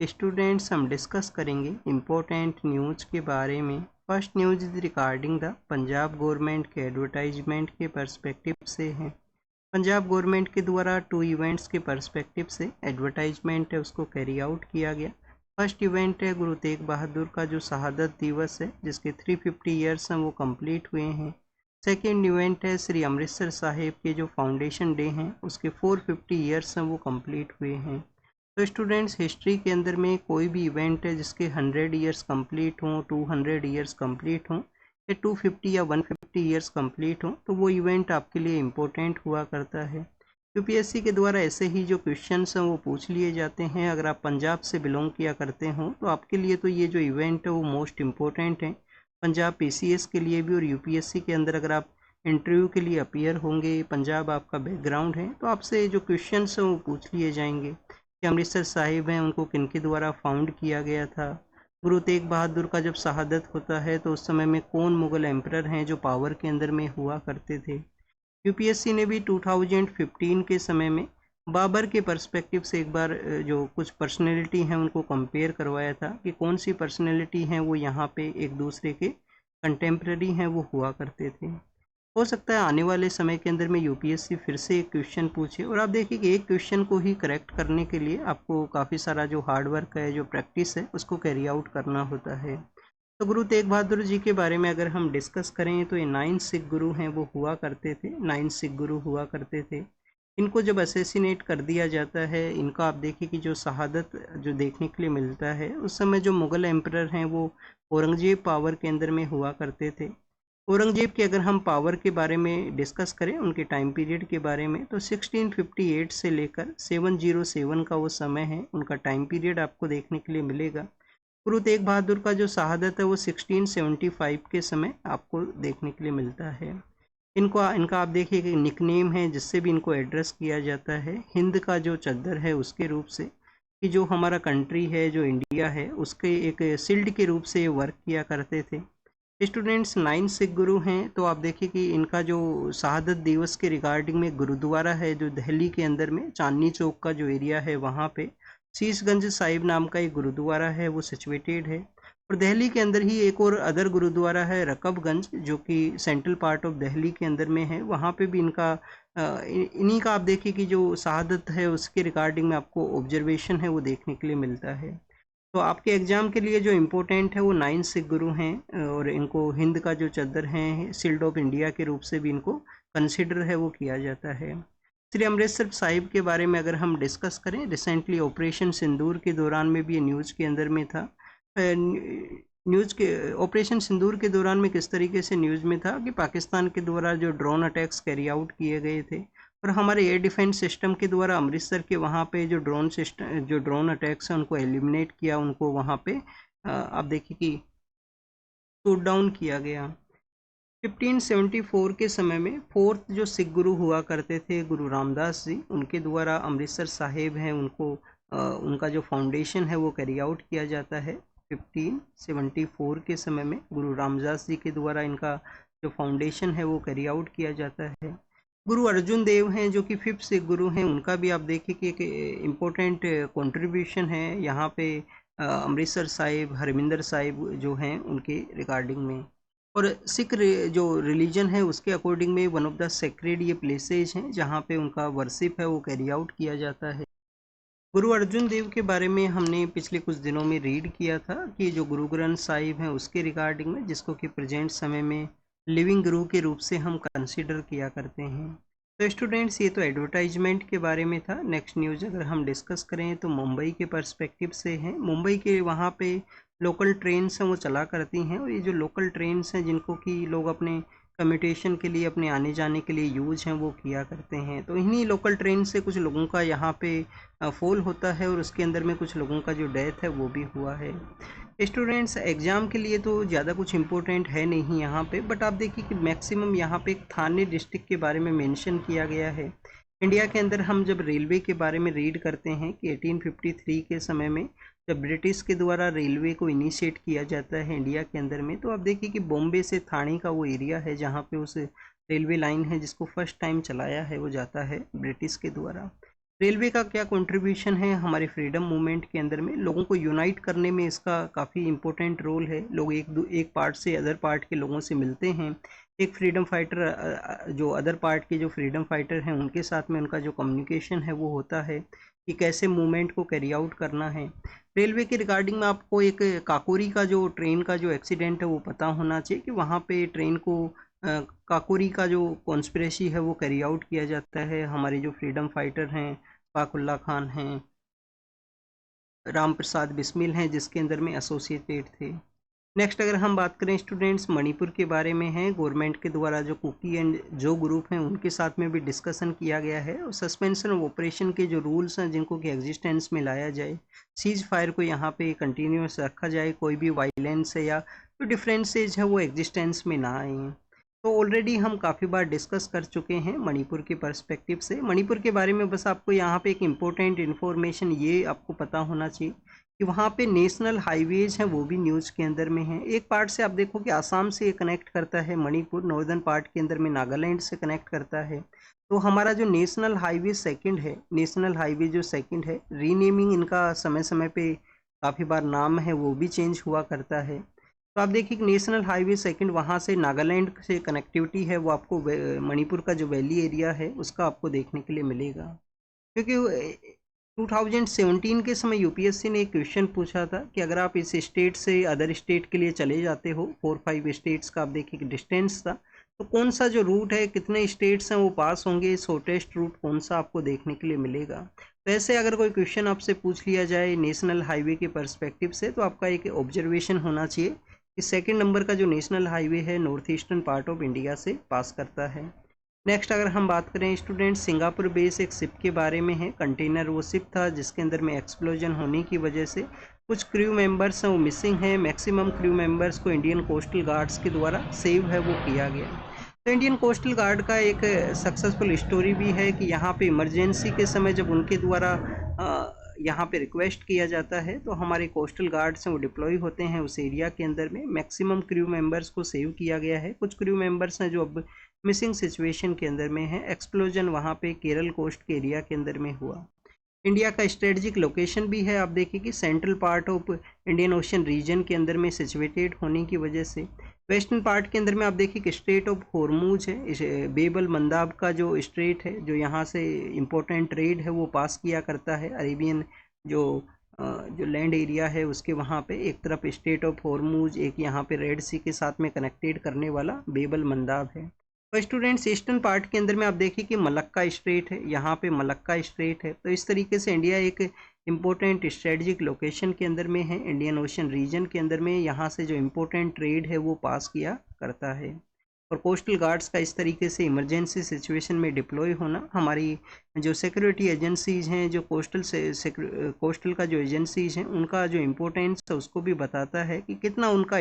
Students हम discuss करेंगे important news के बारे में। First news is regarding the Punjab government के एडवर्टाइजमेंट के पर्सपेक्टिव से है। पंजाब गवर्नमेंट के द्वारा 2 इवेंट्स के पर्सपेक्टिव से एडवर्टाइजमेंट है उसको कैरी आउट किया गया। फर्स्ट इवेंट है गुरु तेग बहादुर का जो शहादत दिवस है जिसके 350 ईयर्स हैं वो कंप्लीट हुए हैं। सेकेंड इवेंट है श्री अमृतसर साहिब के जो फाउंडेशन डे हैं उसके 450 ईयर्स हैं वो कंप्लीट हुए हैं। तो स्टूडेंट्स हिस्ट्री के अंदर में कोई भी इवेंट है जिसके 100 ईयर्स कंप्लीट हों, 200 ईयर्स कंप्लीट हों या 250 या 150 ईयर्स कंप्लीट हों तो वो इवेंट आपके लिए इम्पोर्टेंट हुआ करता है। यूपीएससी के द्वारा ऐसे ही जो क्वेश्चंस हैं वो पूछ लिए जाते हैं। अगर आप पंजाब से बिलोंग किया करते हो तो आपके लिए तो ये जो इवेंट है वो मोस्ट इम्पोर्टेंट है, पंजाब पीसीएस के लिए भी। और यूपीएससी के अंदर अगर आप इंटरव्यू के लिए अपीयर होंगे, पंजाब आपका बैकग्राउंड है, तो आपसे जो क्वेश्चंस हैं वो पूछ लिए जाएंगे कि अमृतसर साहिब हैं उनको किनके द्वारा फाउंड किया गया था। गुरु तेग बहादुर का जब शहादत होता है तो उस समय में कौन मुग़ल एम्परर हैं जो पावर के अंदर में हुआ करते थे। यूपीएससी ने भी 2015 के समय में बाबर के पर्सपेक्टिव से एक बार जो कुछ पर्सनैलिटी हैं उनको कंपेयर करवाया था कि कौन सी पर्सनैलिटी हैं वो यहाँ पे एक दूसरे के कंटेम्प्रेरी हैं वो हुआ करते थे। हो सकता है आने वाले समय के अंदर में यूपीएससी फिर से एक क्वेश्चन पूछे और आप देखिए कि एक क्वेश्चन को ही करेक्ट करने के लिए आपको काफ़ी सारा जो हार्ड वर्क है, जो प्रैक्टिस है, उसको कैरी आउट करना होता है। तो गुरु तेग बहादुर जी के बारे में अगर हम डिस्कस करें तो ये 9 सिख गुरु हैं वो हुआ करते थे, 9 सिख गुरु हुआ करते थे। इनको जब असेसिनेट कर दिया जाता है, इनका आप देखिए कि जो शहादत जो देखने के लिए मिलता है, उस समय जो मुग़ल एम्परर हैं वो औरंगजेब पावर के अंदर में हुआ करते थे। औरंगजेब की अगर हम पावर के बारे में डिस्कस करें, उनके टाइम पीरियड के बारे में, तो 1658 से लेकर 707 का वो समय है, उनका टाइम पीरियड आपको देखने के लिए मिलेगा। गुरु तेग बहादुर का जो शहादत है वो 1675 के समय आपको देखने के लिए मिलता है। इनका आप देखिए कि निकनेम है जिससे भी इनको एड्रेस किया जाता है, हिंद का जो चद्दर है उसके रूप से, कि जो हमारा कंट्री है, जो इंडिया है, उसके एक शिल्ड के रूप से ये वर्क किया करते थे। स्टूडेंट्स 9 सिख गुरु हैं तो आप देखिए कि इनका जो शहादत दिवस के रिगार्डिंग में गुरुद्वारा है जो दिल्ली के अंदर में चांदनी चौक का जो एरिया है वहाँ पे शीशगंज साहिब नाम का एक गुरुद्वारा है वो सिचुएटेड है। और दिल्ली के अंदर ही एक और अदर गुरुद्वारा है रकबगंज जो कि सेंट्रल पार्ट ऑफ दिल्ली के अंदर में है, वहाँ पे भी इनका इन्हीं का आप देखिए कि जो शहादत है उसके रिगार्डिंग में आपको ऑब्जर्वेशन है वो देखने के लिए मिलता है। तो आपके एग्ज़ाम के लिए जो इम्पोर्टेंट है वो 9 सिख गुरु हैं और इनको हिंद का जो चद्दर है, शील्ड ऑफ इंडिया के रूप से भी इनको कंसिडर है वो किया जाता है। श्री अमृतसर साहिब के बारे में अगर हम डिस्कस करें, रिसेंटली ऑपरेशन सिंदूर के दौरान में भी ये न्यूज़ के अंदर में था। न्यूज़ के ऑपरेशन सिंदूर के दौरान में किस तरीके से न्यूज़ में था कि पाकिस्तान के द्वारा जो ड्रोन अटैक्स कैरी आउट किए गए थे और हमारे एयर डिफेंस सिस्टम के द्वारा अमृतसर के वहाँ पे जो ड्रोन अटैक्स हैं उनको एलिमिनेट किया, उनको वहाँ पे आप देखिए कि शूट डाउन किया गया। 1574 के समय में फोर्थ जो सिख गुरु हुआ करते थे गुरु रामदास जी, उनके द्वारा अमृतसर साहिब हैं उनको उनका जो फाउंडेशन है वो कैरी आउट किया जाता है। 1574 के समय में गुरु रामदास जी के द्वारा इनका जो फाउंडेशन है वो कैरी आउट किया जाता है। गुरु अर्जुन देव हैं जो कि 5th सिख गुरु हैं, उनका भी आप देखिए कि एक इम्पोर्टेंट कंट्रीब्यूशन है यहाँ पे अमृतसर साहिब, हरमिंदर साहिब जो हैं उनके रिगार्डिंग में। और सिख जो रिलीजन है उसके अकॉर्डिंग में वन ऑफ द सेक्रेड ये प्लेसेज हैं जहाँ पे उनका वर्शिप है वो कैरी आउट किया जाता है। गुरु अर्जुन देव के बारे में हमने पिछले कुछ दिनों में रीड किया था कि जो गुरु ग्रंथ साहिब हैं उसके रिगार्डिंग में, जिसको कि प्रेजेंट समय में लिविंग गुरु के रूप से हम कंसीडर किया करते हैं। तो स्टूडेंट्स ये तो एडवर्टाइजमेंट के बारे में था। नेक्स्ट न्यूज़ अगर हम डिस्कस करें तो मुंबई के पर्सपेक्टिव से हैं। मुंबई के वहाँ पे लोकल ट्रेन्स हैं वो चला करती हैं और ये जो लोकल ट्रेन्स हैं जिनको कि लोग अपने कम्यूटेशन के लिए, अपने आने जाने के लिए यूज हैं वो किया करते हैं। तो इन्हीं लोकल ट्रेन से कुछ लोगों का यहाँ पे फॉल होता है और उसके अंदर में कुछ लोगों का जो डेथ है वो भी हुआ है। स्टूडेंट्स एग्ज़ाम के लिए तो ज़्यादा कुछ इम्पोर्टेंट है नहीं यहाँ पे, बट आप देखिए कि मैक्सिमम यहाँ पे एक थाने डिस्ट्रिक्ट के बारे में मेंशन किया गया है। इंडिया के अंदर हम जब रेलवे के बारे में रीड करते हैं कि 1853 के समय में जब ब्रिटिश के द्वारा रेलवे को इनिशिएट किया जाता है इंडिया के अंदर में, तो आप देखिए कि बॉम्बे से थाने का वो एरिया है जहाँ पे उस रेलवे लाइन है जिसको फर्स्ट टाइम चलाया है वो जाता है ब्रिटिश के द्वारा। रेलवे का क्या कंट्रीब्यूशन है हमारे फ्रीडम मूवमेंट के अंदर में, लोगों को यूनाइट करने में इसका काफ़ी इम्पोर्टेंट रोल है। लोग एक पार्ट से अदर पार्ट के लोगों से मिलते हैं। एक फ्रीडम फाइटर जो अदर पार्ट के जो फ्रीडम फाइटर हैं उनके साथ में उनका जो कम्युनिकेशन है वो होता है कि कैसे मूवमेंट को कैरी आउट करना है। रेलवे के रिगार्डिंग में आपको एक काकोरी का जो ट्रेन का जो एक्सीडेंट है वो पता होना चाहिए कि वहाँ पे ट्रेन को काकोरी का जो कॉन्स्पिरेसी है वो कैरी आउट किया जाता है। हमारे जो फ्रीडम फाइटर हैं पाकुल्ला खान हैं, राम प्रसाद बिस्मिल हैं जिसके अंदर में एसोसिएटेड थे। नेक्स्ट अगर हम बात करें स्टूडेंट्स मणिपुर के बारे में है, गवर्नमेंट के द्वारा जो कुकी एंड जो ग्रुप हैं उनके साथ में भी डिस्कशन किया गया है और सस्पेंशन ऑफ ऑपरेशन के जो रूल्स हैं जिनको कि एग्जिस्टेंस में लाया जाए, सीज फायर को यहाँ पे कंटिन्यूस रखा जाए, कोई भी वायलेंस है या जो डिफरेंसेज है वो एग्जिस्टेंस में ना आए। तो ऑलरेडी हम काफ़ी बार डिस्कस कर चुके हैं मणिपुर के पर्सपेक्टिव से। मणिपुर के बारे में बस आपको यहाँ पे एक इम्पोर्टेंट इन्फॉर्मेशन ये आपको पता होना चाहिए कि वहाँ पे नेशनल हाईवेज हैं वो भी न्यूज़ के अंदर में हैं। एक पार्ट से आप देखो कि आसाम से ये कनेक्ट करता है मणिपुर, नॉर्दर्न पार्ट के अंदर में नागालैंड से कनेक्ट करता है। तो हमारा जो नेशनल हाईवे सेकंड है, नेशनल हाईवे जो सेकंड है, रीनेमिंग इनका समय समय पे काफ़ी बार नाम है वो भी चेंज हुआ करता है। तो आप देखिए कि नेशनल हाईवे सेकंड वहाँ से नागालैंड से कनेक्टिविटी है वो आपको मणिपुर का जो वैली एरिया है उसका आपको देखने के लिए मिलेगा। क्योंकि 2017 के समय यूपीएससी ने एक क्वेश्चन पूछा था कि अगर आप इस स्टेट से अदर स्टेट के लिए चले जाते हो, 4-5 स्टेट्स का आप देखिए कि डिस्टेंस था, तो कौन सा जो रूट है, कितने स्टेट्स हैं वो पास होंगे, शॉर्टेस्ट रूट कौन सा आपको देखने के लिए मिलेगा। तो ऐसे अगर कोई क्वेश्चन आपसे पूछ लिया जाए नेशनल हाईवे के पर्सपेक्टिव से तो आपका एक ऑब्जर्वेशन होना चाहिए कि सेकंड नंबर का जो नेशनल हाईवे है north eastern part of India से पास करता है। नेक्स्ट अगर हम बात करें स्टूडेंट, सिंगापुर बेस एक शिप के बारे में है, कंटेनर वो शिप था जिसके अंदर में एक्सप्लोजन होने की वजह से कुछ क्रू मेंबर्स हैं वो मिसिंग हैं। मैक्सिमम क्रू मेंबर्स को इंडियन कोस्टल गार्ड्स के द्वारा सेव है वो किया गया। तो इंडियन कोस्टल गार्ड का एक सक्सेसफुल स्टोरी भी है कि यहाँ पे इमरजेंसी के समय जब उनके द्वारा यहाँ पे रिक्वेस्ट किया जाता है तो हमारे कोस्टल गार्ड्स हैं वो डिप्लॉय होते हैं उस एरिया के अंदर में। मैक्सिमम क्रू मेंबर्स को सेव किया गया है। कुछ क्रू मेंबर्स हैं जो अब मिसिंग सिचुएशन के अंदर में है। एक्सप्लोजन वहाँ पे केरल कोस्ट के एरिया के अंदर में हुआ। इंडिया का स्ट्रेटजिक लोकेशन भी है, आप देखिए कि central part of Indian Ocean region के अंदर में सिचुएटेड होने की वजह से वेस्टर्न पार्ट के अंदर में आप देखिए कि स्ट्रेट ऑफ हॉर्मूज है, बेबल मंदाब का जो स्ट्रेट है जो यहाँ से इम्पोर्टेंट ट्रेड है वो पास किया करता है। अरेबियन जो जो लैंड एरिया है उसके वहाँ पे एक तरफ स्ट्रेट ऑफ हॉर्मूज, एक यहाँ पे रेड सी के साथ में कनेक्टेड करने वाला बेबल मंदाब है। तो स्टूडेंट्स ईस्टर्न पार्ट के अंदर में आप देखिए कि मलक्का स्ट्रेट है, यहाँ पे मलक्का स्ट्रेट है। तो इस तरीके से इंडिया एक इम्पोर्टेंट स्ट्रेटजिक लोकेशन के अंदर में है इंडियन ओशन रीजन के अंदर में। यहाँ से जो इम्पोर्टेंट ट्रेड है वो पास किया करता है। और कोस्टल गार्ड्स का इस तरीके से इमरजेंसी सिचुएशन में डिप्लॉय होना हमारी जो सिक्योरिटी एजेंसीज हैं, जो कोस्टल का जो एजेंसीज हैं उनका जो इम्पोर्टेंस है उसको भी बताता है कि कितना उनका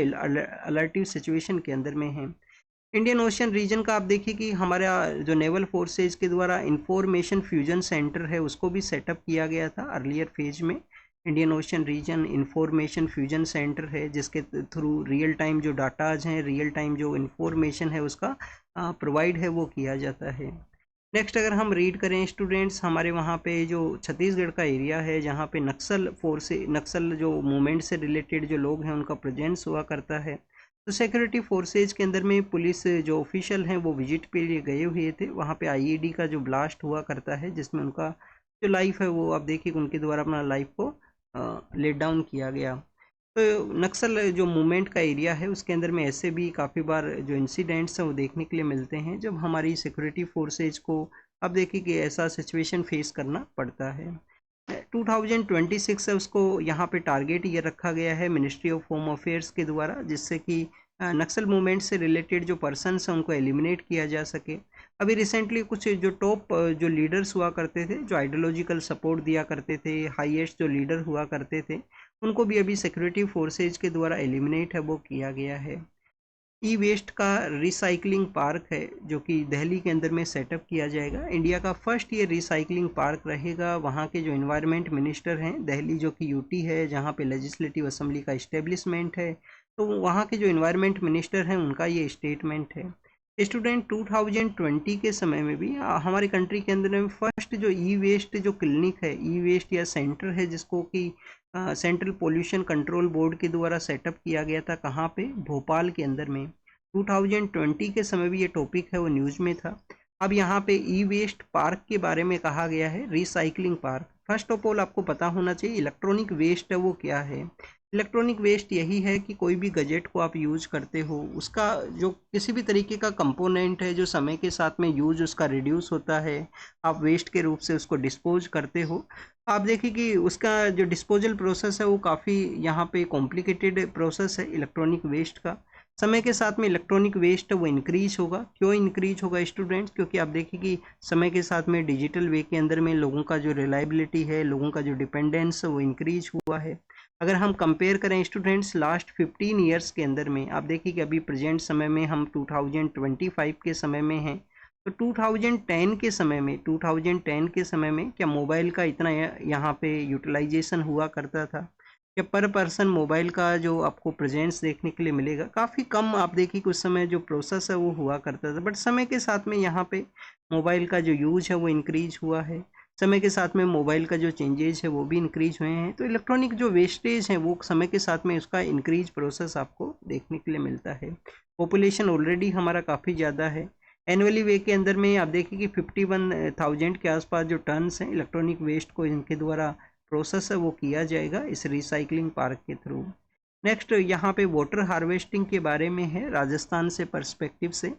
अलर्टिव सिचुएशन के अंदर में है। इंडियन ओशन रीजन का आप देखिए कि हमारा जो नेवल फोर्सेज के द्वारा इंफॉर्मेशन फ्यूजन सेंटर है उसको भी सेटअप किया गया था अर्लियर फेज में। Indian Ocean region information fusion centre है जिसके थ्रू रियल टाइम जो डाटाज हैं, रियल टाइम जो इंफॉर्मेशन है उसका प्रोवाइड है वो किया जाता है। नेक्स्ट अगर हम रीड करें स्टूडेंट्स, हमारे वहाँ पे जो छत्तीसगढ़ का एरिया है जहाँ पे नक्सल जो मूवमेंट से रिलेटेड जो लोग हैं उनका प्रेजेंस हुआ करता है। तो सिक्योरिटी फोर्सेज के अंदर में पुलिस जो ऑफिशियल हैं वो विजिट पे लिए गए हुए थे। वहाँ पे आईईडी का जो ब्लास्ट हुआ करता है जिसमें उनका जो लाइफ है वो आप देखिए उनके द्वारा अपना लाइफ को लेट डाउन किया गया। तो नक्सल जो मूवमेंट का एरिया है उसके अंदर में ऐसे भी काफ़ी बार जो इंसिडेंट्स हैं वो देखने के लिए मिलते हैं जब हमारी सिक्योरिटी फोर्सेज को आप देखिए कि ऐसा सिचुएशन फेस करना पड़ता है। 2026 है उसको यहाँ पे टारगेट ये रखा गया है मिनिस्ट्री ऑफ होम अफेयर्स के द्वारा, जिससे कि नक्सल मूवमेंट से रिलेटेड जो पर्सन्स हैं उनको एलिमिनेट किया जा सके। अभी रिसेंटली कुछ जो टॉप जो लीडर्स हुआ करते थे, जो आइडियोलॉजिकल सपोर्ट दिया करते थे, हाईएस्ट जो लीडर हुआ करते थे, उनको भी अभी सिक्योरिटी फोर्सेज के द्वारा एलिमिनेट है वो किया गया है। ई वेस्ट का रिसाइकलिंग पार्क है जो कि दिल्ली के अंदर में सेटअप किया जाएगा। इंडिया का फर्स्ट ये रिसाइकलिंग पार्क रहेगा। वहाँ के जो इन्वायरमेंट मिनिस्टर हैं, दिल्ली जो कि यूटी है जहाँ पे लेजिस्लेटिव असेंबली का इस्टेब्लिशमेंट है, तो वहाँ के जो इन्वायरमेंट मिनिस्टर हैं उनका ये स्टेटमेंट है। स्टूडेंट 2020 के समय में भी हमारी कंट्री के अंदर में फर्स्ट जो ई वेस्ट जो क्लिनिक है, ई वेस्ट या सेंटर है, जिसको कि सेंट्रल पोल्यूशन कंट्रोल बोर्ड के द्वारा सेटअप किया गया था, कहाँ पे, भोपाल के अंदर में। 2020 के समय भी ये टॉपिक है वो न्यूज़ में था। अब यहाँ पे ई वेस्ट पार्क के बारे में कहा गया है, recycling park. First of all आपको पता होना चाहिए इलेक्ट्रॉनिक वेस्ट है वो क्या है। इलेक्ट्रॉनिक वेस्ट यही है कि कोई भी गजेट को आप यूज करते हो, उसका जो किसी भी तरीके का कंपोनेंट है जो समय के साथ में यूज उसका रिड्यूस होता है, आप वेस्ट के रूप से उसको डिस्पोज करते हो। आप देखिए कि उसका जो डिस्पोजल प्रोसेस है वो काफ़ी यहाँ पे कॉम्प्लिकेटेड प्रोसेस है इलेक्ट्रॉनिक वेस्ट का। समय के साथ में इलेक्ट्रॉनिक वेस्ट वो इंक्रीज होगा। क्यों इंक्रीज होगा स्टूडेंट्स? क्योंकि आप देखिए कि समय के साथ में डिजिटल वे के अंदर में लोगों का जो रिलायबिलिटी है, लोगों का जो डिपेंडेंस है वो इंक्रीज हुआ है। अगर हम कंपेयर करें स्टूडेंट्स लास्ट 15 ईयर्स के अंदर में, आप देखिए कि अभी प्रेजेंट समय में हम 2025 के समय में हैं, तो 2010 के समय में क्या मोबाइल का इतना यहाँ पे यूटिलाइजेशन हुआ करता था? क्या पर पर्सन मोबाइल का जो आपको प्रेजेंस देखने के लिए मिलेगा काफ़ी कम। आप देखिए कि उस समय जो प्रोसेस है वो हुआ करता था, बट समय के साथ में यहाँ पे मोबाइल का जो यूज है वो इंक्रीज हुआ है। समय के साथ में मोबाइल का जो चेंजेज है वो भी इंक्रीज हुए हैं। तो इलेक्ट्रॉनिक जो वेस्टेज है वो समय के साथ में उसका इंक्रीज प्रोसेस आपको देखने के लिए मिलता है। पॉपुलेशन ऑलरेडी हमारा काफ़ी ज़्यादा है। एनुअली वे के अंदर में आप देखिए कि 51,000 के आसपास जो टन्स हैं इलेक्ट्रॉनिक वेस्ट को इनके द्वारा प्रोसेस है वो किया जाएगा इस रिसाइकलिंग पार्क के थ्रू। नेक्स्ट यहाँ पे वाटर हार्वेस्टिंग के बारे में है राजस्थान से पर्सपेक्टिव से।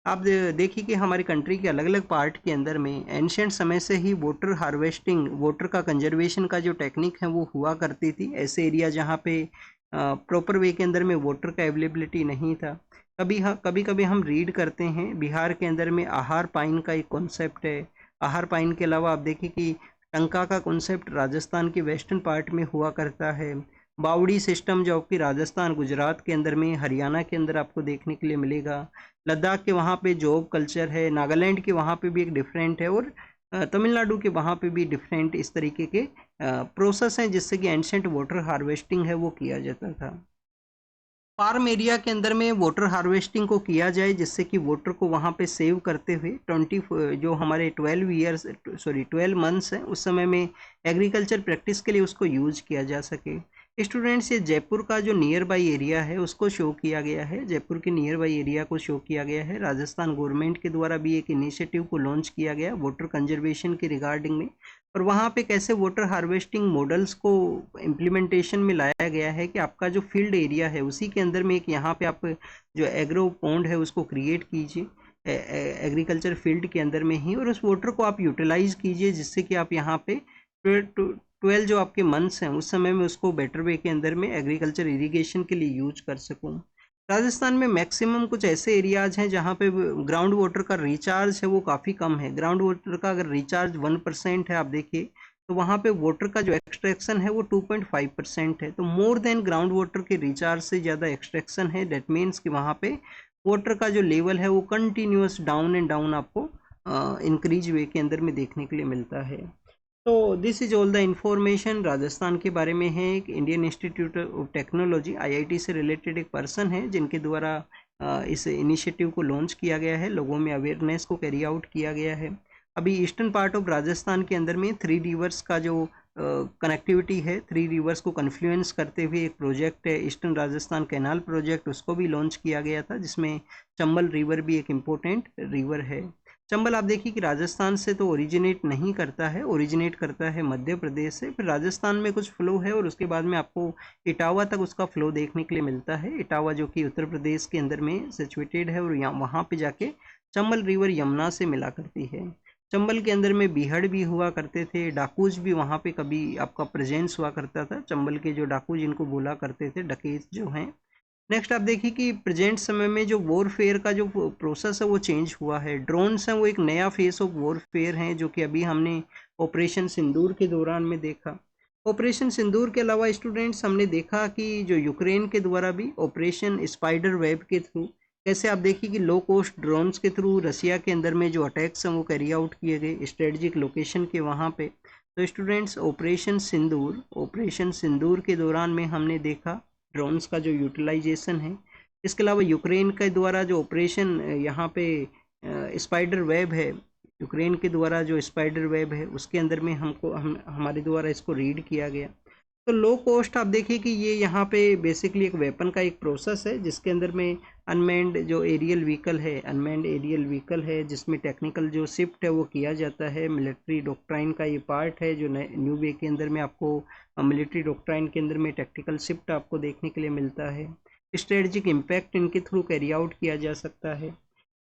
आप देखिए कि हमारी कंट्री के अलग अलग पार्ट के अंदर में एंशिएंट समय से ही वाटर हार्वेस्टिंग, वाटर का कंजर्वेशन का जो टेक्निक है वो हुआ करती थी। ऐसे एरिया जहाँ पे प्रॉपर वे के अंदर में वाटर का अवेलेबिलिटी नहीं था। कभी कभी हम रीड करते हैं बिहार के अंदर में आहार पाइन का एक कॉन्सेप्ट है। आहार पाइन के अलावा आप देखिए कि टंका का कॉन्सेप्ट राजस्थान के वेस्टर्न पार्ट में हुआ करता है। बावड़ी सिस्टम जो आपकी राजस्थान, गुजरात के अंदर में, हरियाणा के अंदर आपको देखने के लिए मिलेगा। लद्दाख के वहाँ पे जॉब कल्चर है, नागालैंड के वहाँ पे भी एक डिफरेंट है, और तमिलनाडु के वहाँ पे भी डिफरेंट इस तरीके के प्रोसेस हैं जिससे कि एंशिएंट वाटर हार्वेस्टिंग है वो किया जाता था। फार्म एरिया के अंदर में वाटर हार्वेस्टिंग को किया जाए जिससे कि वाटर को वहाँ पे सेव करते हुए 12 मंथ्स हैं उस समय में एग्रीकल्चर प्रैक्टिस के लिए उसको यूज किया जा सके। स्टूडेंट्स, ये जयपुर का जो नियर बाई एरिया है उसको शो किया गया है, जयपुर के नियर बाई एरिया को शो किया गया है। राजस्थान गवर्नमेंट के द्वारा भी एक इनिशिएटिव को लॉन्च किया गया वाटर कंजर्वेशन के रिगार्डिंग में, और वहाँ पे कैसे वाटर हार्वेस्टिंग मॉडल्स को इम्प्लीमेंटेशन में लाया गया है कि आपका जो फील्ड एरिया है उसी के अंदर में एक यहाँ पे आप जो एग्रो पॉन्ड है उसको क्रिएट कीजिए एग्रीकल्चर फील्ड के अंदर में ही, और उस वाटर को आप यूटिलाइज कीजिए जिससे कि आप यहाँ पे 12 जो आपके मंथ्स हैं उस समय में उसको बेटर वे के अंदर में एग्रीकल्चर इरिगेशन के लिए यूज कर सकूँ। राजस्थान में मैक्सिमम कुछ ऐसे एरियाज हैं जहाँ पे ग्राउंड वाटर का रिचार्ज है वो काफ़ी कम है। ग्राउंड वाटर का अगर रिचार्ज 1% है आप देखिए, तो वहाँ पे वाटर का जो एक्सट्रैक्शन है वो 2.5% है। तो मोर देन ग्राउंड वाटर के रिचार्ज से ज़्यादा एक्सट्रैक्शन है। डेट मीन्स कि वहाँ पे वाटर का जो लेवल है वो कंटिन्यूस डाउन एंड डाउन आपको इंक्रीज वे के अंदर में देखने के लिए मिलता है। तो this is all the information Rajasthan के बारे में है। एक Indian institute of technology IIT से रिलेटेड एक पर्सन है जिनके द्वारा इस इनिशिएटिव को लॉन्च किया गया है, लोगों में अवेयरनेस को कैरी आउट किया गया है। अभी ईस्टर्न पार्ट ऑफ राजस्थान के अंदर में 3 रिवर्स का जो कनेक्टिविटी है, 3 रिवर्स को कन्फ्लुएंस करते हुए एक प्रोजेक्ट है ईस्टर्न राजस्थान कैनाल प्रोजेक्ट, उसको भी लॉन्च किया गया था जिसमें चंबल रिवर भी एक इम्पोर्टेंट रिवर है। चंबल आप देखिए कि राजस्थान से तो ओरिजिनेट नहीं करता है, ओरिजिनेट करता है मध्य प्रदेश से, फिर राजस्थान में कुछ फ्लो है और उसके बाद में आपको इटावा तक उसका फ्लो देखने के लिए मिलता है। इटावा जो कि उत्तर प्रदेश के अंदर में सिचुएटेड है, और यहाँ वहाँ पे जाके चंबल रिवर यमुना से मिला करती है। चंबल के अंदर में बीहड़ भी हुआ करते थे, डाकूज भी वहाँ पे कभी आपका प्रेजेंस हुआ करता था। चंबल के जो डाकू जिनको बोला करते थे, डकैत जो हैं। नेक्स्ट आप देखिए कि प्रेजेंट समय में जो वॉरफेयर का जो प्रोसेस है वो चेंज हुआ है। ड्रोन्स हैं वो एक नया फेस ऑफ वॉरफेयर हैं जो कि अभी हमने ऑपरेशन सिंदूर के दौरान में देखा। ऑपरेशन सिंदूर के अलावा स्टूडेंट्स हमने देखा कि जो यूक्रेन के द्वारा भी ऑपरेशन स्पाइडर वेब के थ्रू कैसे आप देखिए कि लो कॉस्ट ड्रोन्स के थ्रू रसिया के अंदर में जो अटैक्स हैं वो कैरी आउट किए गए स्ट्रेटजिक लोकेशन के वहाँ पे। तो स्टूडेंट्स, ऑपरेशन सिंदूर के दौरान में हमने देखा ड्रोन्स का जो यूटिलाइजेशन है। इसके अलावा यूक्रेन के द्वारा जो ऑपरेशन यहाँ पे स्पाइडर वेब है, यूक्रेन के द्वारा जो स्पाइडर वेब है उसके अंदर में हमारे द्वारा इसको रीड किया गया। तो लो कॉस्ट आप देखिए कि ये यहाँ पे बेसिकली एक वेपन का एक प्रोसेस है जिसके अंदर में अनमैन्ड जो एरियल व्हीकल है, अनमैन्ड एरियल व्हीकल है जिसमें टेक्निकल जो शिफ्ट है वो किया जाता है। मिलिट्री डॉक्ट्राइन का ये पार्ट है जो न्यू वे के अंदर में आपको मिलिट्री डॉक्ट्राइन के अंदर में टेक्टिकल शिफ्ट आपको देखने के लिए मिलता है। स्ट्रेटजिक इम्पैक्ट इनके थ्रू कैरी आउट किया जा सकता है।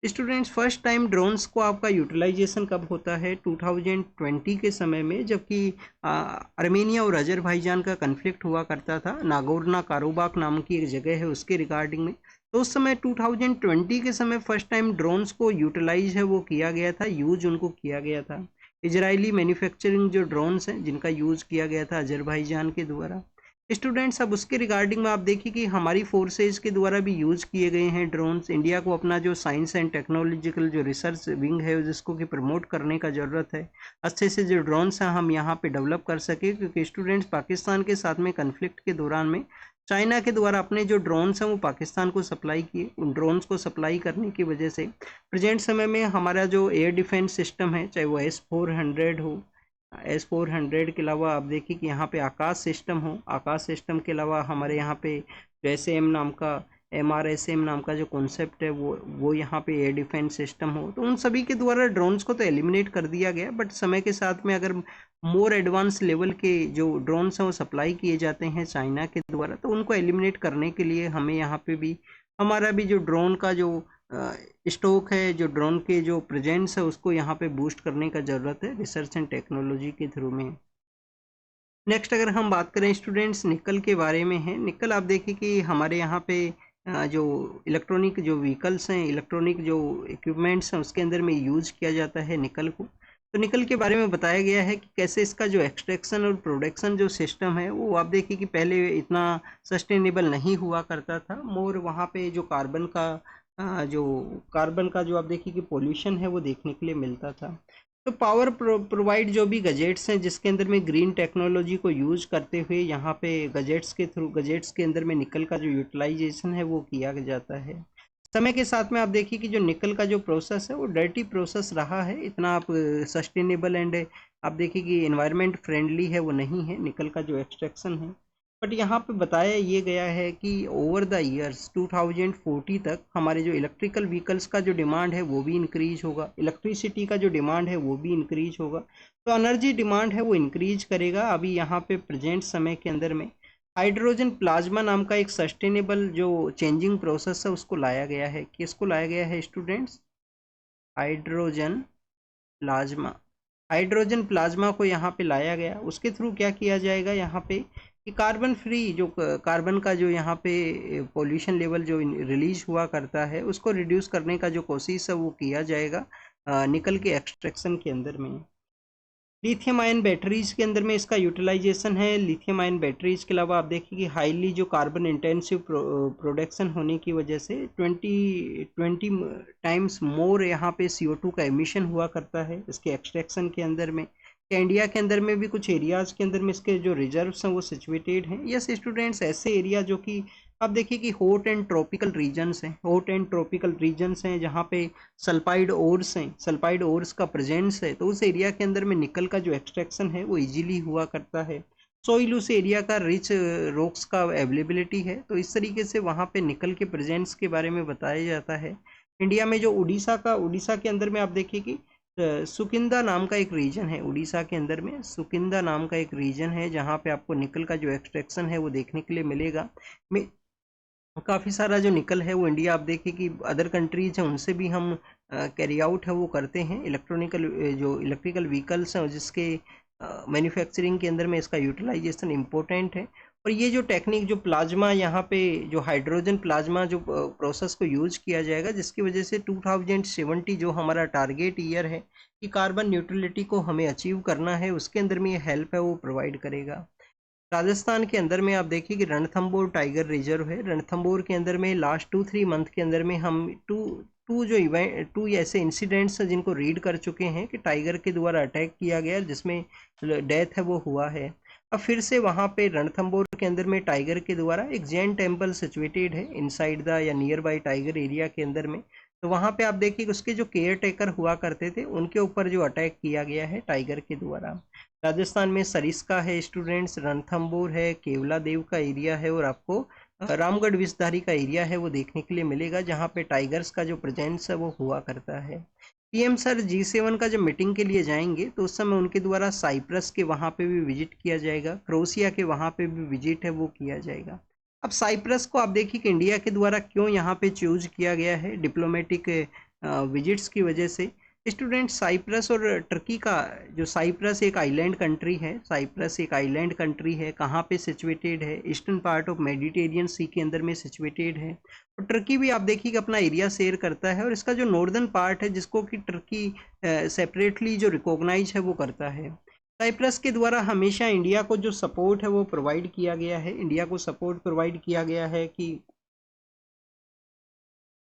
स्टूडेंट्स, फर्स्ट टाइम ड्रोन्स को आपका यूटिलाइजेशन कब होता है? 2020 के समय में, जबकि आर्मेनिया और अजरबैजान का कन्फ्लिक्ट हुआ करता था नागोर्नो काराबाख नाम की एक जगह है उसके रिगार्डिंग में। तो उस समय 2020 के समय फर्स्ट टाइम ड्रोन्स को यूटिलाइज है वो किया गया था, यूज उनको किया गया था। इजरायली मैन्युफैक्चरिंग जो ड्रोन्स हैं जिनका यूज़ किया गया था अजरबैजान के द्वारा। स्टूडेंट्स, अब उसके रिगार्डिंग में आप देखिए कि हमारी फोर्सेज के द्वारा भी यूज़ किए गए हैं ड्रोन्स। इंडिया को अपना जो साइंस एंड टेक्नोलॉजिकल जो रिसर्च विंग है जिसको कि प्रमोट करने का ज़रूरत है, अच्छे से जो ड्रोन्स हैं हम यहाँ पे डेवलप कर सके, क्योंकि स्टूडेंट्स पाकिस्तान के साथ में कन्फ्लिक्ट के दौरान में चाइना के द्वारा अपने जो ड्रोन्स हैं वो पाकिस्तान को सप्लाई किए। उन ड्रोन्स को सप्लाई करने की वजह से प्रेजेंट समय में हमारा जो एयर डिफेंस सिस्टम है, चाहे वो S-400 हो, S-400 के अलावा आप देखिए कि यहाँ पे आकाश सिस्टम हो, आकाश सिस्टम के अलावा हमारे यहाँ पे SM नाम का MRSM नाम का जो कॉन्सेप्ट है वो यहाँ पे एयर डिफेंस सिस्टम हो, तो उन सभी के द्वारा ड्रोन्स को तो एलिमिनेट कर दिया गया। बट समय के साथ में अगर मोर एडवांस लेवल के जो ड्रोन्स हैं वो सप्लाई किए जाते हैं चाइना के द्वारा, तो उनको एलिमिनेट करने के लिए हमें यहाँ पे भी हमारा भी जो ड्रोन का जो स्टॉक है, जो ड्रोन के जो प्रेजेंस है उसको यहाँ पे बूस्ट करने का ज़रूरत है रिसर्च एंड टेक्नोलॉजी के थ्रू में। नेक्स्ट अगर हम बात करें स्टूडेंट्स निकल के बारे में है। निकल आप देखिए कि हमारे यहाँ पे जो इलेक्ट्रॉनिक जो व्हीकल्स हैं, इलेक्ट्रॉनिक जो इक्विपमेंट्स हैं उसके अंदर में यूज़ किया जाता है निकल को। तो निकल के बारे में बताया गया है कि कैसे इसका जो एक्सट्रैक्शन और प्रोडक्शन जो सिस्टम है वो आप देखिए कि पहले इतना सस्टेनेबल नहीं हुआ करता था। मोर वहाँ पे जो कार्बन का जो आप देखिए कि पोल्यूशन है वो देखने के लिए मिलता था। तो पावर प्रोवाइड जो भी गजेट्स हैं जिसके अंदर में ग्रीन टेक्नोलॉजी को यूज़ करते हुए यहाँ पे गजेट्स के अंदर में निकल का जो यूटिलाइजेशन है वो किया जाता है। समय के साथ में आप देखिए कि जो निकल का जो प्रोसेस है वो डर्टी प्रोसेस रहा है, इतना आप सस्टेनेबल एंड आप देखिए कि एनवायरनमेंट फ्रेंडली है वो नहीं है निकल का जो एक्सट्रैक्शन है। बट यहाँ पे बताया ये गया है कि ओवर द ईयर्स 2040 तक हमारे जो इलेक्ट्रिकल व्हीकल्स का जो डिमांड है वो भी इंक्रीज होगा, इलेक्ट्रिसिटी का जो डिमांड है वो भी इंक्रीज होगा, तो एनर्जी डिमांड है वो इंक्रीज करेगा। अभी यहाँ पे प्रेजेंट समय के अंदर में हाइड्रोजन प्लाज्मा नाम का एक सस्टेनेबल जो चेंजिंग प्रोसेस है उसको लाया गया है। किसको लाया गया है students? Hydrogen plasma. Hydrogen plasma को यहाँ पे लाया गया, उसके थ्रू क्या किया जाएगा यहाँ पे कि कार्बन फ्री जो कार्बन का जो यहाँ पे पोल्यूशन लेवल जो रिलीज हुआ करता है उसको रिड्यूस करने का जो कोशिश है वो किया जाएगा निकल के एक्सट्रैक्शन के अंदर में। लिथियम आयन बैटरीज के अंदर में इसका यूटिलाइजेशन है। लिथियम आयन बैटरीज के अलावा आप देखिए कि हाईली जो कार्बन इंटेंसिव प्रोडक्शन होने की वजह से 20 टाइम्स मोर यहाँ पे CO2 का एमिशन हुआ करता है इसके एक्सट्रैक्शन के अंदर में। क्या इंडिया के अंदर में भी कुछ एरियाज़ के अंदर में इसके जो रिजर्व्स हैं वो सिचुएटेड हैं? यस स्टूडेंट्स, ऐसे एरिया जो कि आप देखिए कि हॉट एंड ट्रॉपिकल रीजन्स हैं, हॉट एंड ट्रॉपिकल रीजन्स हैं जहाँ पे सल्फाइड ओर्स हैं, सल्फाइड ओर्स का प्रेजेंस है, तो उस एरिया के अंदर में निकल का जो एक्सट्रैक्शन है वो इजीली हुआ करता है। सॉइल उस एरिया का रिच रॉक्स का अवेलेबिलिटी है, तो इस तरीके से वहाँ पे निकल के प्रेजेंस के बारे में बताया जाता है। इंडिया में जो उड़ीसा के अंदर में आप देखिए कि सुकिंदा नाम का एक रीजन है, उड़ीसा के अंदर में सुकिंदा नाम का एक रीजन है जहाँ पे आपको निकल का जो एक्सट्रैक्शन है वो देखने के लिए मिलेगा। काफ़ी सारा जो निकल है वो इंडिया आप देखिए कि अदर कंट्रीज हैं उनसे भी हम कैरी आउट है वो करते हैं। जो इलेक्ट्रिकल व्हीकल्स हैं जिसके मैन्युफैक्चरिंग के अंदर में इसका यूटिलाइजेशन इम्पोर्टेंट है। और ये जो टेक्निक जो प्लाज्मा यहाँ पे जो हाइड्रोजन प्लाज्मा जो प्रोसेस को यूज किया जाएगा जिसकी वजह से 2070 जो हमारा टारगेट ईयर है कि कार्बन न्यूट्रलिटी को हमें अचीव करना है उसके अंदर में ये हेल्प है वो प्रोवाइड करेगा। राजस्थान के अंदर में आप देखिए कि रणथंबोर टाइगर रिजर्व है। रणथंबोर के अंदर में लास्ट 2-3 मंथ के अंदर में हम टू ऐसे इंसिडेंट्स हैं जिनको रीड कर चुके हैं कि टाइगर के द्वारा अटैक किया गया जिसमें डेथ है वो हुआ है। अब फिर से वहाँ पे रणथंबोर के अंदर में टाइगर के द्वारा एक जैन टेम्पल सिचुएटेड है इनसाइड द या नियर बाई टाइगर एरिया के अंदर में। तो वहाँ पे आप देखिए उसके जो केयर टेकर हुआ करते थे उनके ऊपर जो अटैक किया गया है टाइगर के द्वारा। राजस्थान में सरिस्का है स्टूडेंट्स, रणथंबोर है, केवला देव का एरिया है और आपको रामगढ़ विषधारी का एरिया है वो देखने के लिए मिलेगा जहाँ पे टाइगर्स का जो प्रेजेंस है वो हुआ करता है। पीएम सर G7 का जब मीटिंग के लिए जाएंगे तो उस समय उनके द्वारा साइप्रस के वहाँ पे भी विजिट किया जाएगा, क्रोएशिया के वहाँ पे भी विजिट है वो किया जाएगा। अब साइप्रस को आप देखिए कि इंडिया के द्वारा क्यों यहाँ पे चूज किया गया है डिप्लोमेटिक विजिट्स की वजह से। स्टूडेंट साइप्रस और टर्की का जो साइप्रस एक आइलैंड कंट्री है, साइप्रस एक आइलैंड कंट्री है, कहाँ पे सिचुएटेड है, ईस्टर्न पार्ट ऑफ मेडिटेरियन सी के अंदर में सिचुएटेड है। और टर्की भी आप देखिए कि अपना एरिया शेयर करता है और इसका जो नॉर्दर्न पार्ट है जिसको कि टर्की सेपरेटली जो रिकॉग्नाइज है वो करता है। साइप्रस के द्वारा हमेशा इंडिया को जो सपोर्ट है वो प्रोवाइड किया गया है, इंडिया को सपोर्ट प्रोवाइड किया गया है कि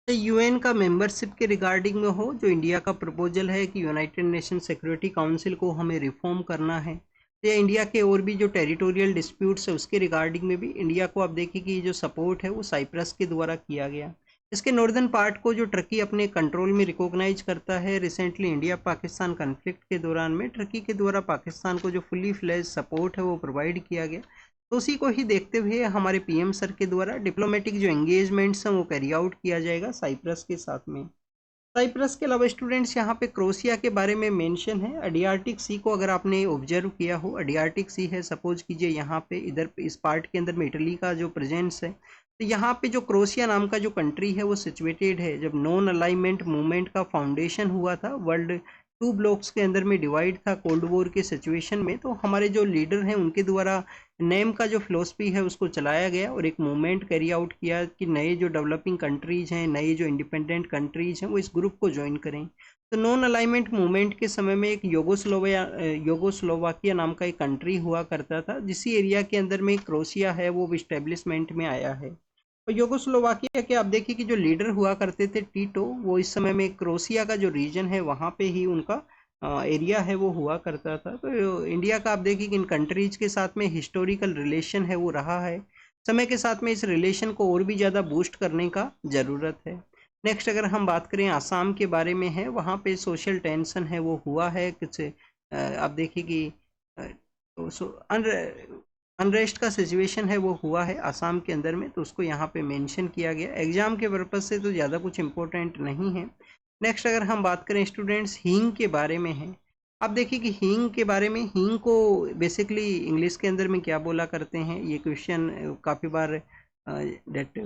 यूएन का मेंबरशिप के रिगार्डिंग में हो, जो इंडिया का प्रपोजल है कि यूनाइटेड नेशन सिक्योरिटी काउंसिल को हमें रिफॉर्म करना है, या इंडिया के और भी जो टेरिटोरियल डिस्प्यूट्स है उसके रिगार्डिंग में भी इंडिया को आप देखिए कि जो सपोर्ट है वो साइप्रस के द्वारा किया गया। इसके नॉर्दर्न पार्ट को जो टर्की अपने कंट्रोल में रिकॉग्नाइज करता है। रिसेंटली इंडिया पाकिस्तान कन्फ्लिक्ट के दौरान में टर्की के द्वारा पाकिस्तान को जो फुली फ्लेज सपोर्ट है वो प्रोवाइड किया गया। तो उसी को ही देखते हुए हमारे पीएम सर के द्वारा डिप्लोमेटिक जो एंगेजमेंट्स हैं वो कैरी आउट किया जाएगा साइप्रस के साथ में। साइप्रस के अलावा स्टूडेंट्स यहाँ पे क्रोएशिया के बारे में मेंशन है। अड्रियाटिक सी को अगर आपने ऑब्जर्व किया हो, अड्रियाटिक सी है, सपोज कीजिए यहाँ पे इधर इस पार्ट के अंदर में इटली का जो प्रेजेंस है, तो यहाँ पे जो क्रोएशिया नाम का जो कंट्री है वो सिचुएटेड है। जब नॉन अलाइनमेंट मूवमेंट का फाउंडेशन हुआ था, वर्ल्ड 2 ब्लॉक्स के अंदर में डिवाइड था कोल्ड वॉर के सिचुएशन में, तो हमारे जो लीडर हैं उनके द्वारा नेम का जो फिलोसफी है उसको चलाया गया और एक मूवमेंट कैरी आउट किया कि नए जो डेवलपिंग कंट्रीज हैं, नए जो इंडिपेंडेंट कंट्रीज हैं वो इस ग्रुप को ज्वाइन करें। तो नॉन अलाइनमेंट मूवमेंट के समय में एक योगोस्लोवाकिया नाम का एक कंट्री हुआ करता था, जिसी एरिया के अंदर में क्रोएशिया है वो इस्टेब्लिशमेंट में आया है। और योगोस्लोवाकिया के आप देखिए कि जो लीडर हुआ करते थे टीटो, वो इस समय में क्रोएशिया का जो रीजन है वहाँ पे ही उनका एरिया है वो हुआ करता था। तो इंडिया का आप देखिए कि इन कंट्रीज के साथ में हिस्टोरिकल रिलेशन है वो रहा है। समय के साथ में इस रिलेशन को और भी ज़्यादा बूस्ट करने का ज़रूरत है। नेक्स्ट अगर हम बात करें आसाम के बारे में है, वहाँ पे सोशल टेंशन है वो हुआ है कुछ। आप देखिए कि अनरेस्ट का सिचुएशन है वो हुआ है आसाम के अंदर में, तो उसको यहाँ पे मेंशन किया गया। एग्जाम के पर्पज से तो ज़्यादा कुछ इम्पोर्टेंट नहीं है। नेक्स्ट अगर हम बात करें स्टूडेंट्स हींग के बारे में है, आप देखिए कि हींग के बारे में, हींग को बेसिकली इंग्लिश के अंदर में क्या बोला करते हैं, ये क्वेश्चन काफ़ी बार डेट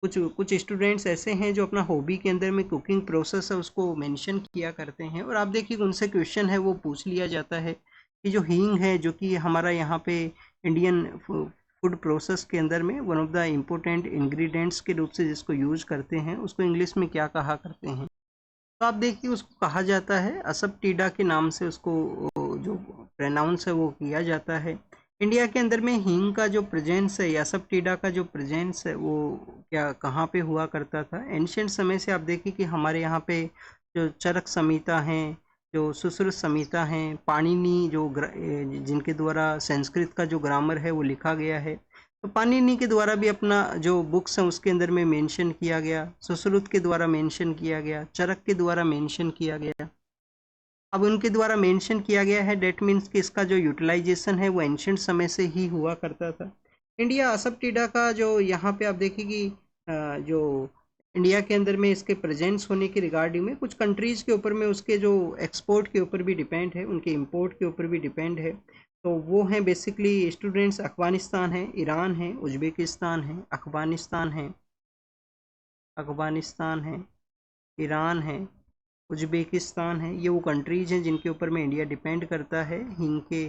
कुछ स्टूडेंट्स ऐसे हैं जो अपना हॉबी के अंदर में कुकिंग प्रोसेस है उसको मेंशन किया करते हैं, और आप देखिए उनसे क्वेश्चन है वो पूछ लिया जाता है कि जो हींग है जो कि हमारा यहाँ पे इंडियन फूड प्रोसेस के अंदर में one of the important ingredients के रूप से जिसको यूज करते हैं, उसको इंग्लिश में क्या कहा करते हैं। तो आप देखिए उसको कहा जाता है असफटीडा के नाम से, उसको जो प्रोनाउंस है वो किया जाता है। इंडिया के अंदर में हींग का जो प्रेजेंस है या असफटीडा का जो प्रेजेंस है वो क्या कहाँ पे हुआ करता था। एंशिएंट समय से आप देखिए कि हमारे यहाँ पे जो चरक संहिता हैं, जो सुश्रुत संहिता हैं, पाणिनि जो जिनके द्वारा संस्कृत का जो ग्रामर है वो लिखा गया है, तो पाणिनि के द्वारा भी अपना जो बुक्स हैं उसके अंदर में मेंशन किया गया, सुश्रुत के द्वारा मेंशन किया गया, चरक के द्वारा मेंशन किया गया। अब उनके द्वारा मेंशन किया गया है, डेट मीन्स कि इसका जो यूटिलाइजेशन है वो एंशिएंट समय से ही हुआ करता था। इंडिया असफटीडा का जो यहाँ पे आप देखिए कि जो इंडिया के अंदर में इसके प्रेजेंस होने के रिगार्डिंग में कुछ कंट्रीज़ के ऊपर में उसके जो एक्सपोर्ट के ऊपर भी डिपेंड है, उनके इंपोर्ट के ऊपर भी डिपेंड है। तो वो हैं बेसिकली स्टूडेंट्स अफगानिस्तान है, ईरान है, उज्बेकिस्तान है, अफगानिस्तान है, ईरान है, उज्बेकिस्तान है। ये वो कंट्रीज़ हैं जिनके ऊपर में इंडिया डिपेंड करता है हींग के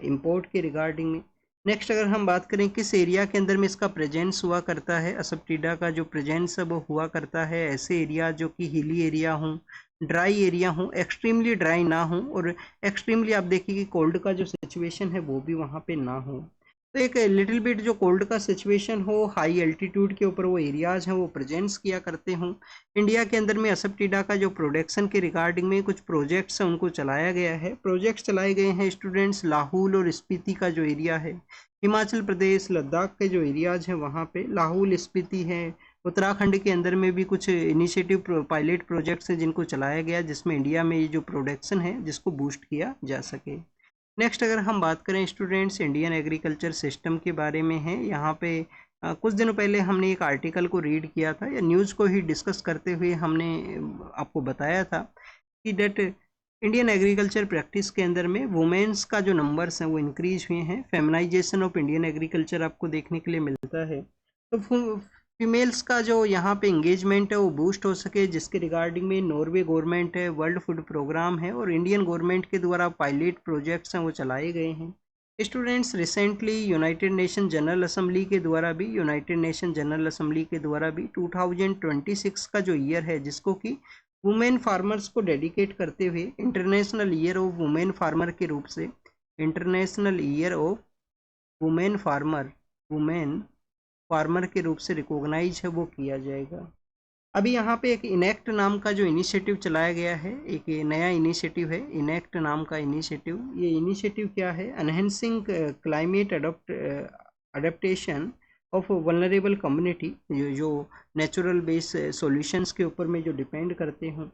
इंपोर्ट के रिगार्डिंग में। नेक्स्ट अगर हम बात करें किस एरिया के अंदर में इसका प्रेजेंस हुआ करता है, असफटीडा का जो प्रेजेंस है वो हुआ करता है ऐसे एरिया जो कि हिली एरिया हों, ड्राई एरिया हों, एक्सट्रीमली ड्राई ना हो और एक्सट्रीमली आप देखिए कि कोल्ड का जो सिचुएशन है वो भी वहाँ पे ना हो। तो एक लिटिल बिट जो कोल्ड का सिचुएशन हो, हाई एल्टीट्यूड के ऊपर वो एरियाज हैं वो प्रेजेंट्स किया करते हों। इंडिया के अंदर में असफटीडा का जो प्रोडक्शन के रिगार्डिंग में कुछ प्रोजेक्ट्स हैं उनको चलाया गया है। प्रोजेक्ट्स चलाए गए हैं स्टूडेंट्स लाहौल और स्पीति का जो एरिया है, हिमाचल प्रदेश लद्दाख के जो एरियाज हैं वहाँ पे लाहौल स्पीति है। उत्तराखंड के अंदर में भी कुछ इनिशिएटिव पायलट प्रोजेक्ट्स हैं जिनको चलाया गया, जिसमें इंडिया में ये जो प्रोडक्शन है जिसको बूस्ट किया जा सके। नेक्स्ट अगर हम बात करें स्टूडेंट्स इंडियन एग्रीकल्चर सिस्टम के बारे में है। यहाँ पे कुछ दिनों पहले हमने एक आर्टिकल को रीड किया था या न्यूज़ को ही डिस्कस करते हुए हमने आपको बताया था कि डेट इंडियन एग्रीकल्चर प्रैक्टिस के अंदर में वुमेन्स का जो नंबर्स हैं वो इंक्रीज हुए हैं। फेमिनाइजेशन ऑफ इंडियन एग्रीकल्चर आपको देखने के लिए मिलता है। तो फीमेल्स का जो यहाँ पे इंगेजमेंट है वो बूस्ट हो सके, जिसके रिगार्डिंग में नॉर्वे गवर्नमेंट है, वर्ल्ड फूड प्रोग्राम है और इंडियन गवर्नमेंट के द्वारा पायलट प्रोजेक्ट्स हैं वो चलाए गए हैं। Students recently United nation general assembly के द्वारा भी 2026 का जो ईयर है जिसको कि वुमेन फार्मर्स को डेडिकेट करते हुए international year of women farmer के रूप से international year of women farmer के रूप से रिकॉग्नाइज है वो किया जाएगा। अभी यहाँ पे एक इनेक्ट नाम का जो इनिशिएटिव चलाया गया है, एक नया इनिशिएटिव है इनेक्ट नाम का इनिशिएटिव। ये इनिशिएटिव क्या है? Enhancing climate adaptation of vulnerable community, जो नेचुरल बेस सॉल्यूशंस के ऊपर में जो डिपेंड करते हों।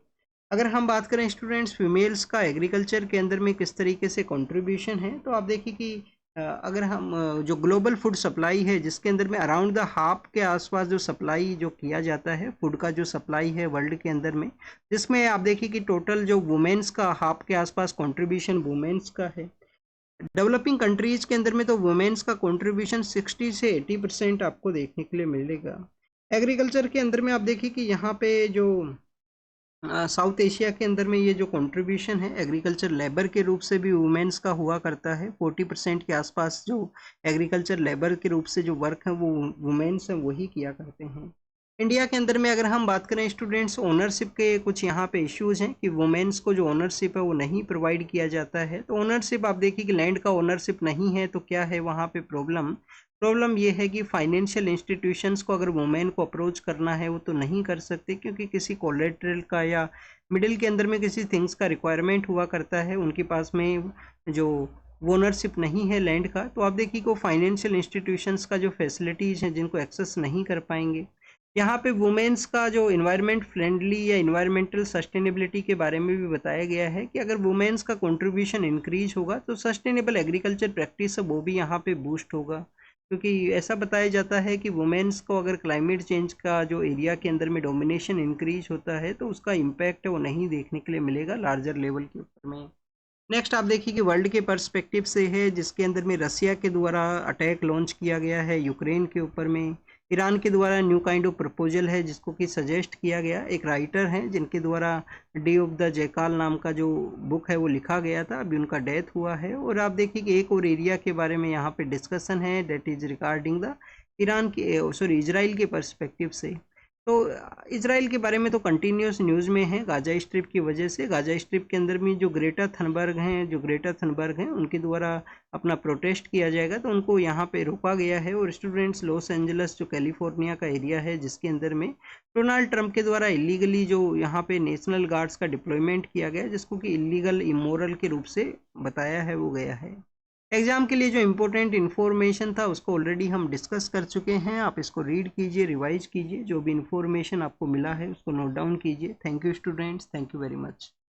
अगर हम बात करें स्टूडेंट्स फीमेल्स का एग्रीकल्चर के अंदर में किस तरीके से कंट्रीब्यूशन है, तो आप देखिए कि अगर हम जो ग्लोबल फूड सप्लाई है जिसके अंदर में अराउंड द हाफ के आसपास जो सप्लाई जो किया जाता है फूड का जो सप्लाई है वर्ल्ड के अंदर में, जिसमें आप देखिए कि टोटल जो वुमेन्स का हाफ के आसपास कंट्रीब्यूशन वुमेन्स का है। डेवलपिंग कंट्रीज के अंदर में तो वुमेन्स का कंट्रीब्यूशन 60 से 80% आपको देखने के लिए मिलेगा। एग्रीकल्चर के अंदर में आप देखिए कि यहाँ पे जो साउथ एशिया के अंदर में ये जो कंट्रीब्यूशन है एग्रीकल्चर लेबर के रूप से भी वुमेन्स का हुआ करता है। 40% के आसपास जो एग्रीकल्चर लेबर के रूप से जो वर्क है वो वुमेन्स हैं वही किया करते हैं। इंडिया के अंदर में अगर हम बात करें स्टूडेंट्स ओनरशिप के कुछ यहाँ पे इश्यूज हैं कि वुमेन्स को जो ओनरशिप है वो नहीं प्रोवाइड किया जाता है। तो ओनरशिप आप देखिए कि लैंड का ओनरशिप नहीं है तो क्या है वहाँ पे प्रॉब्लम ये है कि फाइनेंशियल इंस्टीट्यूशंस को अगर वुमेन को अप्रोच करना है वो तो नहीं कर सकते, क्योंकि किसी कोलेट्रल का या मिडिल के अंदर में किसी थिंग्स का रिक्वायरमेंट हुआ करता है, उनके पास में जो ओनरशिप नहीं है लैंड का। तो आप देखिए को फाइनेंशियल इंस्टीट्यूशंस का जो फैसिलिटीज़ हैं जिनको एक्सेस नहीं कर पाएंगे। यहाँ पे वुमेन्स का जो इन्वायरमेंट फ्रेंडली या इन्वायरमेंटल सस्टेनेबिलिटी के बारे में भी बताया गया है कि अगर वुमेन्स का कंट्रीब्यूशन इंक्रीज होगा तो सस्टेनेबल एग्रीकल्चर प्रैक्टिस है वो भी यहाँ पे बूस्ट होगा, क्योंकि ऐसा बताया जाता है कि वुमेन्स को अगर क्लाइमेट चेंज का जो एरिया के अंदर में डोमिनेशन इंक्रीज होता है तो उसका इम्पैक्ट है वो नहीं देखने के लिए मिलेगा लार्जर लेवल के ऊपर में। नेक्स्ट आप देखिए कि वर्ल्ड के पर्सपेक्टिव से है जिसके अंदर में रसिया के द्वारा अटैक लॉन्च किया गया है यूक्रेन के ऊपर में। ईरान के द्वारा न्यू काइंड ऑफ प्रपोजल है जिसको कि सजेस्ट किया गया। एक राइटर हैं जिनके द्वारा डे ऑफ द जैकाल नाम का जो बुक है वो लिखा गया था, अभी उनका डेथ हुआ है। और आप देखिए कि एक और एरिया के बारे में यहाँ पे डिस्कशन है that is regarding the Israel के पर्सपेक्टिव से। तो इजराइल के बारे में तो कंटिन्यूस न्यूज़ में है गाजा स्ट्रिप की वजह से। गाजा स्ट्रिप के अंदर में जो ग्रेटा थनबर्ग हैं उनके द्वारा अपना प्रोटेस्ट किया जाएगा तो उनको यहाँ पे रोका गया है। और स्टूडेंट्स लॉस एंजलस जो कैलिफोर्निया का एरिया है जिसके अंदर में डोनाल्ड ट्रंप के द्वारा इलीगली जो यहाँ पे नेशनल गार्ड्स का डिप्लॉयमेंट किया गया जिसको कि इलीगल इमोरल के रूप से बताया है वो गया है। एग्जाम के लिए जो इम्पोर्टेंट इन्फॉर्मेशन था उसको ऑलरेडी हम डिस्कस कर चुके हैं, आप इसको रीड कीजिए, रिवाइज कीजिए, जो भी इन्फॉर्मेशन आपको मिला है उसको नोट डाउन कीजिए। Thank you students, thank you very much.